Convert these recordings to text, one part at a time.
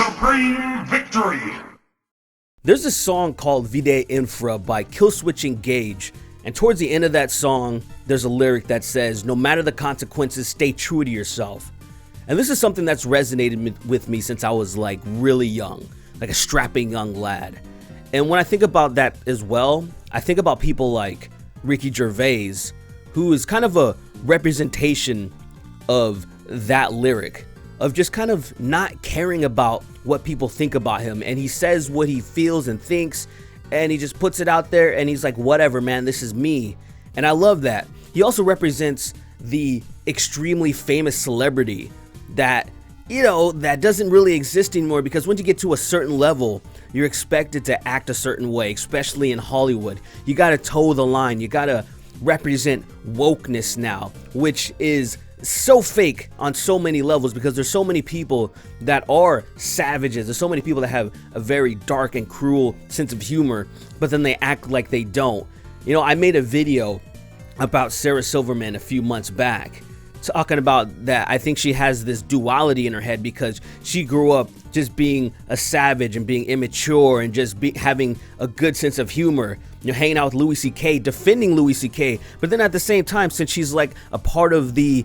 supreme victory. There's a song called Vide Infra by Killswitch Engage, and towards the end of that song, there's a lyric that says, "No matter the consequences, stay true to yourself." And this is something that's resonated with me since I was like really young, like a strapping young lad. And when I think about that as well, I think about people like Ricky Gervais, who is kind of a representation of that lyric, of just kind of not caring about what people think about him. And he says what he feels and thinks, and he just puts it out there, and he's like, whatever, man, this is me. And I love that. He also represents the extremely famous celebrity that, you know, that doesn't really exist anymore, because once you get to a certain level, you're expected to act a certain way, especially in Hollywood. You gotta toe the line. You gotta represent wokeness now, which is so fake on so many levels, because there's so many people that are savages. There's so many people that have a very dark and cruel sense of humor, but then they act like they don't. You know, I made a video about Sarah Silverman a few months back, talking about that. I think she has this duality in her head, because she grew up just being a savage and being immature and just having a good sense of humor, you know, hanging out with Louis C.K., defending Louis C.K. But then at the same time, since she's like a part of the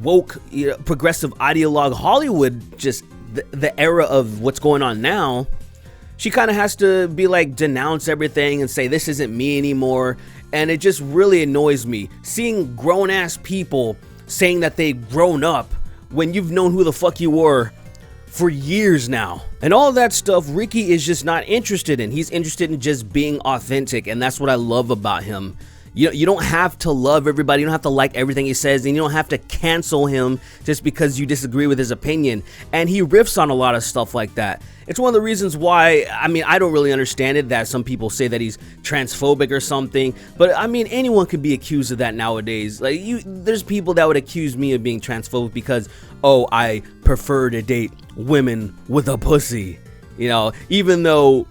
woke, you know, progressive ideologue Hollywood, just the era of what's going on now, she kind of has to be like, denounce everything and say, this isn't me anymore. And it just really annoys me seeing grown-ass people saying that they've grown up when you've known who the fuck you were for years now. And all that stuff, Ricky is just not interested in. He's interested in just being authentic, and that's what I love about him. You don't have to love everybody, you don't have to like everything he says, and you don't have to cancel him just because you disagree with his opinion. And he riffs on a lot of stuff like that. It's one of the reasons why, I mean, I don't really understand it, that some people say that he's transphobic or something, but I mean, anyone could be accused of that nowadays. Like, there's people that would accuse me of being transphobic because, oh, I prefer to date women with a pussy. You know, even though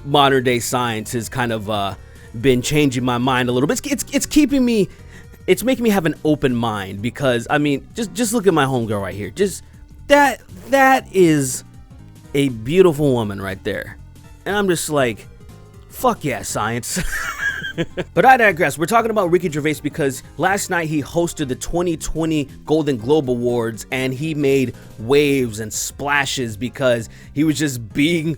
modern day science has kind of been changing my mind a little bit. It's keeping me, it's making me have an open mind, because I mean, just look at my homegirl right here. Just that is a beautiful woman right there. And I'm just like, fuck yeah, science. But I digress. We're talking about Ricky Gervais because last night he hosted the 2020 Golden Globe Awards, and he made waves and splashes because he was just being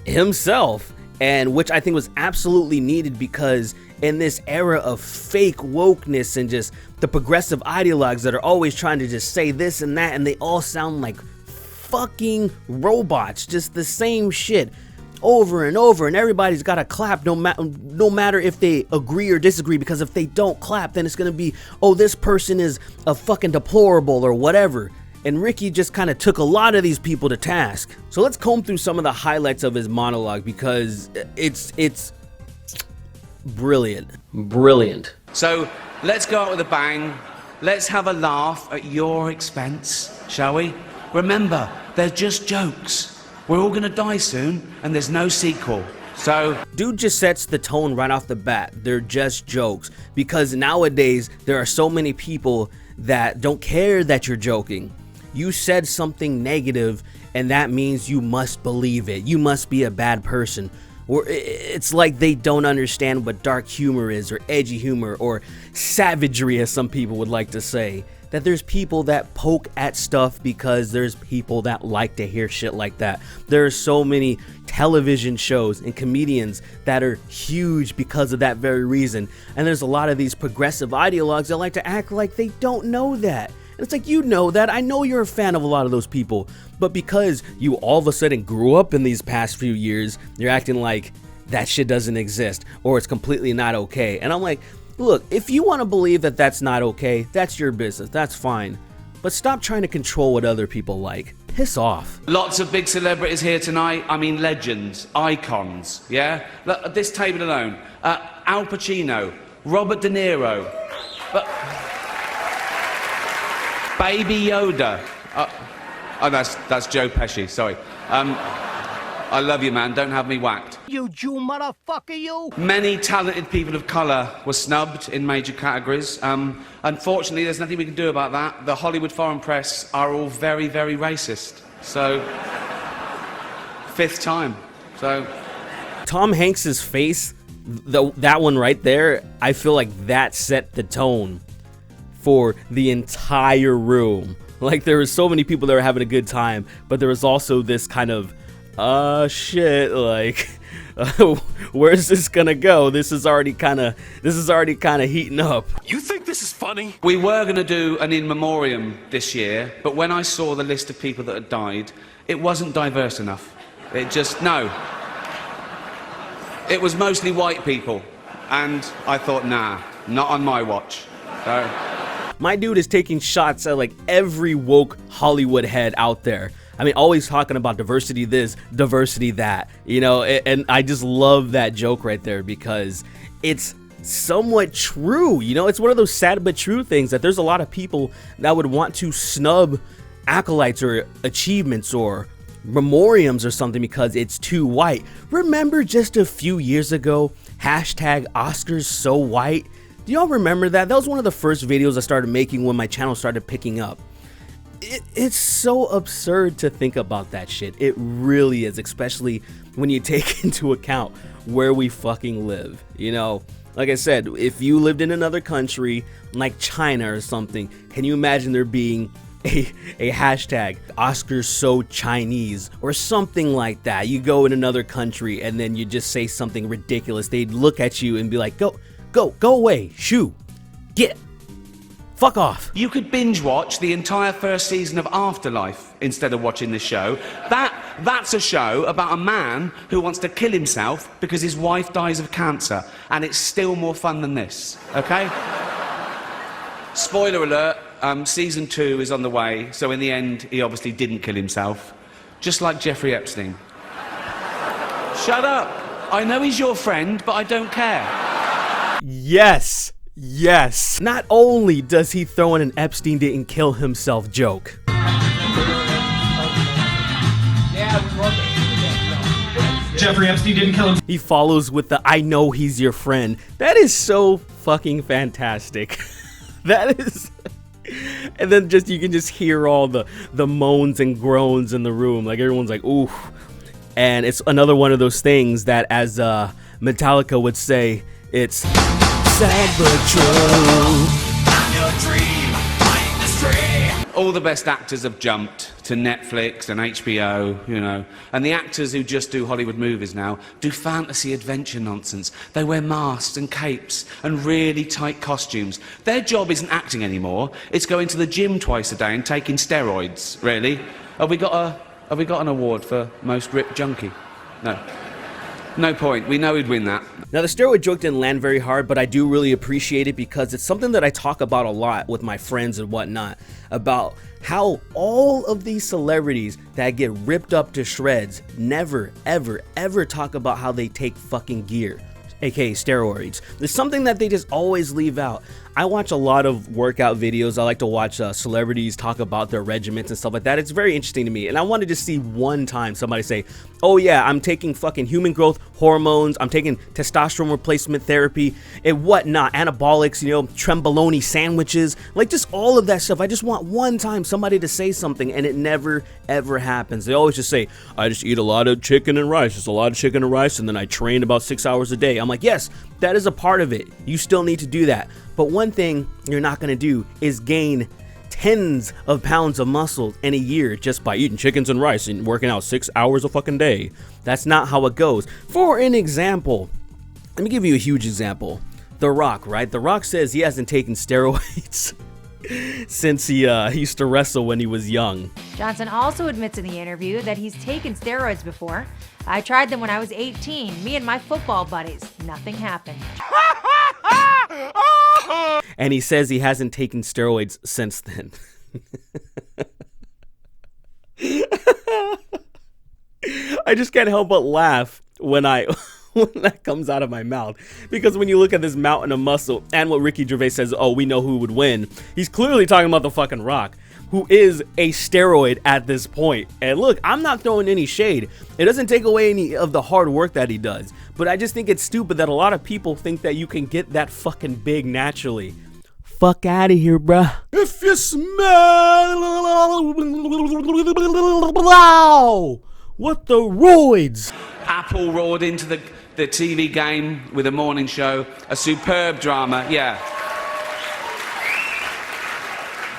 himself. And which I think was absolutely needed, because in this era of fake wokeness and just the progressive ideologues that are always trying to just say this and that, and they all sound like fucking robots, just the same shit over and over, and everybody's got to clap no matter if they agree or disagree, because if they don't clap, then it's going to be, oh, this person is a fucking deplorable or whatever. And Ricky just kind of took a lot of these people to task. So let's comb through some of the highlights of his monologue, because it's brilliant. Brilliant. So let's go out with a bang. Let's have a laugh at your expense, shall we? Remember, they're just jokes. We're all gonna die soon, and there's no sequel. So dude just sets the tone right off the bat. They're just jokes, because nowadays there are so many people that don't care that you're joking. You said something negative, and that means you must believe it. You must be a bad person. Or it's like they don't understand what dark humor is, or edgy humor, or savagery, as some people would like to say. That there's people that poke at stuff because there's people that like to hear shit like that. There are so many television shows and comedians that are huge because of that very reason. And there's a lot of these progressive ideologues that like to act like they don't know that. And it's like, you know that. I know you're a fan of a lot of those people. But because you all of a sudden grew up in these past few years, you're acting like that shit doesn't exist, or it's completely not okay. And I'm like, look, if you want to believe that that's not okay, that's your business. That's fine. But stop trying to control what other people like. Piss off. lots of big celebrities here tonight. I mean, legends, icons, yeah? Look, at this table alone, Al Pacino, Robert De Niro, Baby Yoda. Oh, that's Joe Pesci, sorry. I love you, man, don't have me whacked. You Jew motherfucker, you! Many talented people of colour were snubbed in major categories. Unfortunately, there's nothing we can do about that. The Hollywood foreign press are all very, very racist. So, 5th time. So Tom Hanks's face, that one right there, I feel like that set the tone for the entire room. Like, there were so many people that were having a good time, but there was also this kind of, shit, like, where's this gonna go? This is already kind of heating up. You think this is funny? we were going to do an in memoriam this year, but when I saw the list of people that had died, it wasn't diverse enough. No. It was mostly white people, and I thought, nah, not on my watch. So My dude is taking shots at like every woke Hollywood head out there. I mean, always talking about diversity this, diversity that, you know, and I just love that joke right there because it's somewhat true. You know, it's one of those sad but true things that there's a lot of people that would want to snub acolytes or achievements or memoriams or something because it's too white. Remember just a few years ago, hashtag Oscars so white? Do y'all remember that? That was one of the first videos I started making when my channel started picking up. It's so absurd to think about that shit. It really is, especially when you take into account where we fucking live. You know, like I said, if you lived in another country like China or something, can you imagine there being a hashtag Oscars so Chinese or something like that? You go in another country and then you just say something ridiculous. They'd look at you and be like, go away, shoo, get, fuck off. you could binge watch the entire first season of Afterlife instead of watching this show. That's a show about a man who wants to kill himself because his wife dies of cancer, and it's still more fun than this, okay? Spoiler alert, season 2 is on the way, so in the end, he obviously didn't kill himself, just like Jeffrey Epstein. Shut up. I know he's your friend, but I don't care. Yes. Not only does he throw in an Epstein didn't kill himself joke. Jeffrey Epstein didn't kill him. He follows with the I know he's your friend. That is so fucking fantastic. That is. And then you can just hear all the moans and groans in the room. Like everyone's like, ooh. And it's another one of those things that, as Metallica would say, it's sad but true. All the best actors have jumped to Netflix and HBO, you know, and the actors who just do Hollywood movies now do fantasy adventure nonsense. They wear masks and capes and really tight costumes. Their job isn't acting anymore. It's going to the gym twice a day and taking steroids, really. Have we got an award for most ripped junkie? No. No point. We know he'd win that. Now, the steroid joke didn't land very hard, but I do really appreciate it because it's something that I talk about a lot with my friends and whatnot, about how all of these celebrities that get ripped up to shreds never, ever, ever talk about how they take fucking gear, aka steroids. There's something that they just always leave out. I watch a lot of workout videos. I like to watch celebrities talk about their regimens and stuff like that. It's very interesting to me, and I wanted to see one time somebody say, oh yeah, I'm taking fucking human growth hormones, I'm taking testosterone replacement therapy and whatnot, anabolics, you know, trembolone sandwiches, like just all of that stuff. I just want one time somebody to say something, and it never ever happens. They always just say, I just eat a lot of chicken and rice, just a lot of chicken and rice, and then I train about 6 hours a day. I'm like, yes, that is a part of it. You still need to do that. But one thing you're not going to do is gain tens of pounds of muscle in a year just by eating chickens and rice and working out 6 hours a fucking day. That's not how it goes. For an example, let me give you a huge example. The Rock, right? The Rock says he hasn't taken steroids since he used to wrestle when he was young. Johnson also admits in the interview that he's taken steroids before. I tried them when I was 18, me and my football buddies. Nothing happened. And he says he hasn't taken steroids since then. I just can't help but laugh when that comes out of my mouth, because when you look at this mountain of muscle and what Ricky Gervais says, oh, we know who would win, he's clearly talking about the fucking Rock, who is a steroid at this point. And look, I'm not throwing any shade. It doesn't take away any of the hard work that he does, but I just think it's stupid that a lot of people think that you can get that fucking big naturally. Fuck out of here, bruh. If you smell What the roids? Apple roared into the TV game with a morning show. A superb drama, yeah.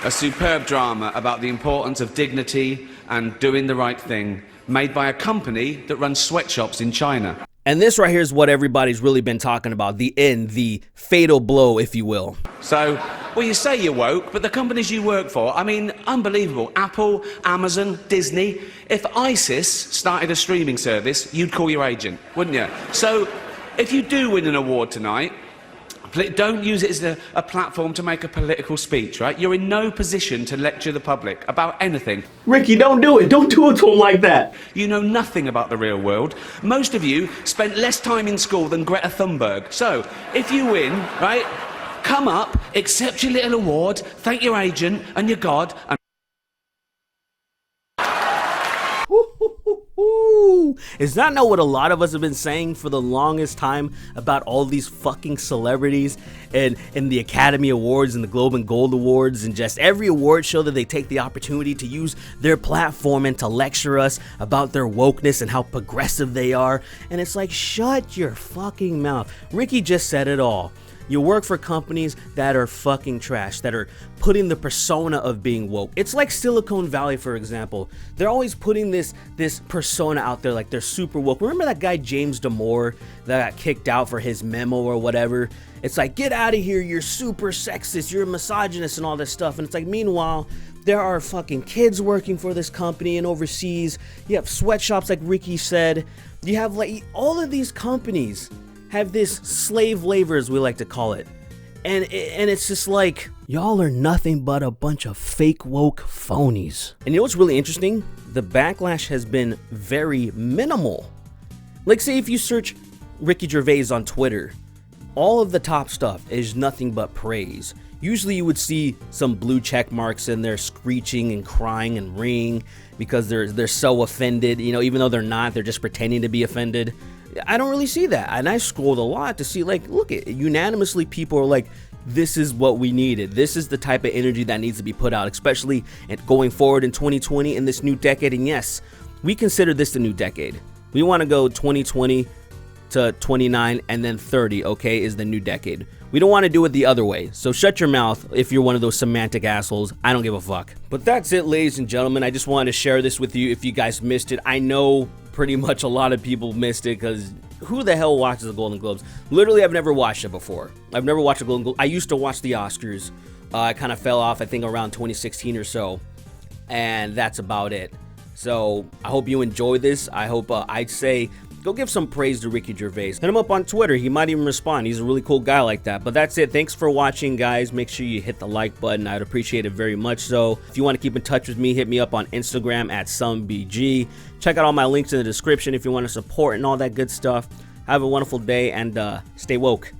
A superb drama about the importance of dignity and doing the right thing, made by a company that runs sweatshops in China. And this right here is what everybody's really been talking about. The end, the fatal blow, if you will. So, well, you say you're woke, but the companies you work for, I mean, unbelievable. Apple, Amazon, Disney. If ISIS started a streaming service, you'd call your agent, wouldn't you? So, if you do win an award tonight, don't use it as a platform to make a political speech, right? You're in no position to lecture the public about anything. Ricky, don't do it. Don't do it to him like that. You know nothing about the real world. Most of you spent less time in school than Greta Thunberg. So, if you win, right, come up, accept your little award, thank your agent and your God, and Is that not what a lot of us have been saying for the longest time about all these fucking celebrities and the Academy Awards and the Globe and Gold Awards and just every award show that they take the opportunity to use their platform and to lecture us about their wokeness and how progressive they are? And it's like, shut your fucking mouth. Ricky just said it all. You work for companies that are fucking trash, that are putting the persona of being woke. It's like Silicon Valley, for example. They're always putting this persona out there like they're super woke. Remember that guy James Damore that got kicked out for his memo or whatever? It's like, get out of here, you're super sexist, you're a misogynist and all this stuff. And it's like, meanwhile, there are fucking kids working for this company and overseas. You have sweatshops like Ricky said. You have like all of these companies have this slave labor, as we like to call it, and it's just like, y'all are nothing but a bunch of fake woke phonies. And you know what's really interesting? The backlash has been very minimal. Like, say if you search Ricky Gervais on Twitter, all of the top stuff is nothing but praise. Usually you would see some blue check marks in there screeching and crying and ringing because they're so offended, you know, even though they're not, they're just pretending to be offended. I don't really see that, and I scrolled a lot to see, like, look, unanimously people are like, this is what we needed. This is the type of energy that needs to be put out, especially going forward in 2020 in this new decade. And yes, we consider this the new decade. We want to go 2020 to 29 and then 30, okay, is the new decade. We don't want to do it the other way. So shut your mouth if you're one of those semantic assholes. I don't give a fuck. But that's it, ladies and gentlemen. I just wanted to share this with you if you guys missed it. I know pretty much a lot of people missed it because who the hell watches the Golden Globes? Literally, I've never watched it before. I've never watched the Golden Globes. I used to watch the Oscars. I kind of fell off, I think, around 2016 or so. And that's about it. So I hope you enjoy this. I hope I'd say go give some praise to Ricky Gervais. Hit him up on Twitter. He might even respond. He's a really cool guy like that. But that's it. Thanks for watching, guys. Make sure you hit the like button. I'd appreciate it very much. So if you want to keep in touch with me, hit me up on Instagram at SomeBG. Check out all my links in the description if you want to support and all that good stuff. Have a wonderful day and stay woke.